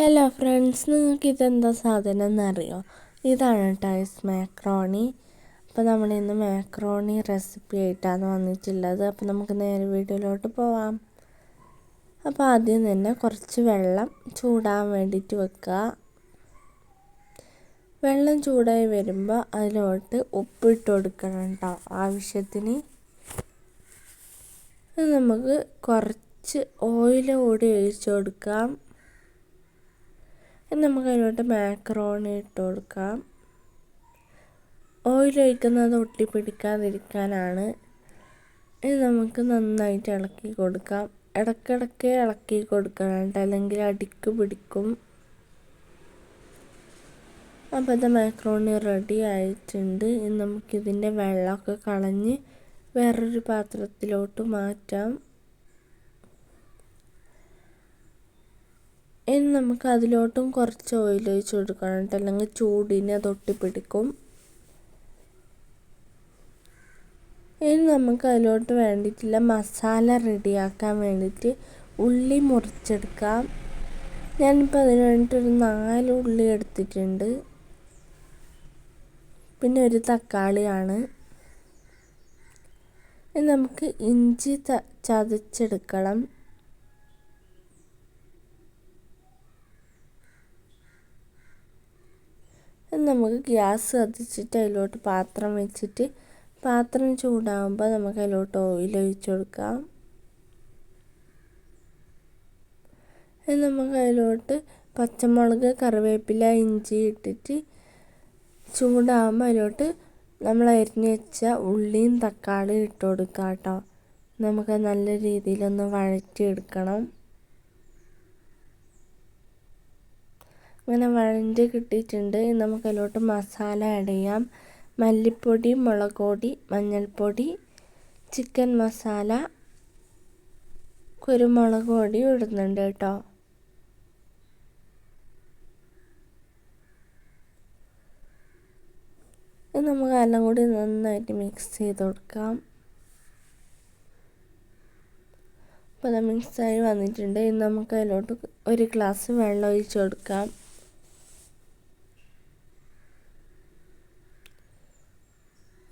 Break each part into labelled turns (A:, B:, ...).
A: Hello friends, നിങ്ങൾക്ക് ഇതെന്താ സാധനം എന്നറിയോ? ഇതാണ് ടൈസ് മാക്രോണി. അപ്പോൾ നമ്മളിന്ന് മാക്രോണി റെസിപ്പി ആയിട്ടാണ് വന്നിട്ടുള്ളത്. അപ്പോൾ നമുക്ക് നേരെ വീഡിയോയിലോട്ട് പോവാം. അപ്പോൾ ആദ്യം തന്നെ കുറച്ച് വെള്ളം ചൂടാൻ വേണ്ടിയിട്ട് വെക്കുക. വെള്ളം ചൂടായി വരുമ്പോൾ അതിലോട്ട് ഉപ്പിട്ട് കൊടുക്കണം കേട്ടോ, ആവശ്യത്തിന്. നമുക്ക് കുറച്ച് ഓയിൽ കൂടി ഒഴിച്ച് കൊടുക്കാം. നമുക്ക് അതിലോട്ട് മാക്രോണി ഇട്ട് കൊടുക്കാം. ഓയിൽ ഒഴിക്കുന്നത് ഒട്ടിപ്പിടിക്കാതിരിക്കാനാണ്. ഇത് നമുക്ക് നന്നായിട്ട് ഇളക്കി കൊടുക്കാം. ഇടയ്ക്കിടയ്ക്ക് ഇളക്കി കൊടുക്കണം കേട്ടോ, അല്ലെങ്കിൽ അടിക്ക് പിടിക്കും. അപ്പോൾ ഇത് മാക്രോണി റെഡി ആയിട്ടുണ്ട്. ഇനി നമുക്കിതിൻ്റെ വെള്ളമൊക്കെ കളഞ്ഞ് വേറൊരു പാത്രത്തിലോട്ട് മാറ്റാം. ഇനി നമുക്ക് അതിലോട്ടും കുറച്ച് ഓയിൽ ഒഴിച്ച് കൊടുക്കണം കേട്ടോ, അല്ലെങ്കിൽ ചൂടിന് അത് ഒട്ടിപ്പിടിക്കും. ഇനി നമുക്ക് അതിലോട്ട് വേണ്ടിയിട്ടുള്ള മസാല റെഡിയാക്കാൻ വേണ്ടിയിട്ട് ഉള്ളി മുറിച്ചെടുക്കാം. ഞാനിപ്പോൾ അതിന് വേണ്ടിയിട്ടൊരു 4 ഉള്ളി എടുത്തിട്ടുണ്ട്. പിന്നെ ഒരു തക്കാളിയാണ്. ഇനി നമുക്ക് ഇഞ്ചി ചതച്ചെടുക്കണം. നമുക്ക് ഗ്യാസ് കത്തിച്ചിട്ട് അതിലോട്ട് പാത്രം വെച്ചിട്ട് പാത്രം ചൂടാകുമ്പോൾ നമുക്ക് അതിലോട്ട് ഓയിൽ ഒഴിച്ച് കൊടുക്കാം. നമുക്ക് അതിലോട്ട് പച്ചമുളക്, കറിവേപ്പില, ഇഞ്ചി ഇട്ടിട്ട് ചൂടാകുമ്പോൾ അതിലോട്ട് നമ്മൾ അരിഞ്ഞ് വെച്ച ഉള്ളിയും തക്കാളിയും ഇട്ട് കൊടുക്കാം കേട്ടോ. നമുക്ക് നല്ല രീതിയിലൊന്ന് വഴറ്റിയെടുക്കണം. അങ്ങനെ വഴഞ്ഞ് കിട്ടിയിട്ടുണ്ട്. നമുക്ക് അതിലോട്ട് മസാല ആഡ് ചെയ്യാം. മല്ലിപ്പൊടി, മുളക് പൊടി, മഞ്ഞൾപ്പൊടി, ചിക്കൻ മസാല, കുരുമുളക് പൊടി ഇടുന്നുണ്ട് കേട്ടോ. നമുക്ക് എല്ലാം കൂടി നന്നായിട്ട് മിക്സ് ചെയ്ത് കൊടുക്കാം. അപ്പോൾ അത് മിക്സായി വന്നിട്ടുണ്ട്. ഇനി നമുക്ക് അതിലോട്ട് ഒരു ഗ്ലാസ് വെള്ളം ഒഴിച്ച് കൊടുക്കാം.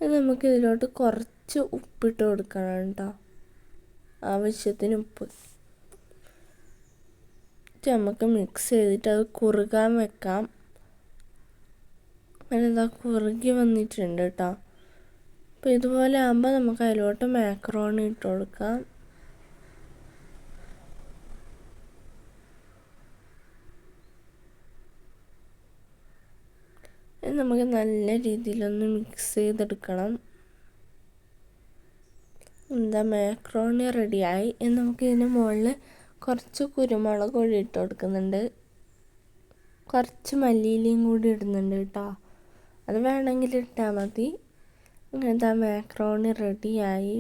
A: നമുക്ക് ഇതിലോട്ട് കുറച്ച് ഉപ്പിട്ട് കൊടുക്കണം കേട്ടോ, ആവശ്യത്തിന് ഉപ്പ്. നമുക്ക് മിക്സ് ചെയ്തിട്ട് അത് കുറുകാൻ വെക്കാം. അങ്ങനെ കുറുകി വന്നിട്ടുണ്ട് കേട്ടോ. അപ്പോൾ ഇതുപോലെ ആകുമ്പോൾ നമുക്ക് അതിലോട്ട് മാക്രോണി ഇട്ട് കൊടുക്കാം. നമുക്ക് നല്ല രീതിയിലൊന്ന് മിക്സ് ചെയ്തെടുക്കണം. എന്താ മാക്രോണി റെഡിയായി. നമുക്ക് ഇതിന് മുകളിൽ കുറച്ച് കുരുമുളക് പൊടി ഇട്ട് കൊടുക്കുന്നുണ്ട്. കുറച്ച് മല്ലിയിലയും കൂടി ഇടുന്നുണ്ട് കേട്ടോ, അത് വേണമെങ്കിൽ ഇട്ടാൽ മതി. അങ്ങനത്തെ മാക്രോണി റെഡിയായി.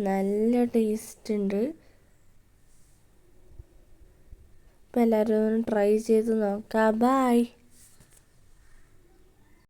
A: നല്ല ടേസ്റ്റ് ഉണ്ട്. അപ്പോൾ എല്ലാവരും ഒന്ന് ട്രൈ ചെയ്ത് നോക്കാം. ബൈ.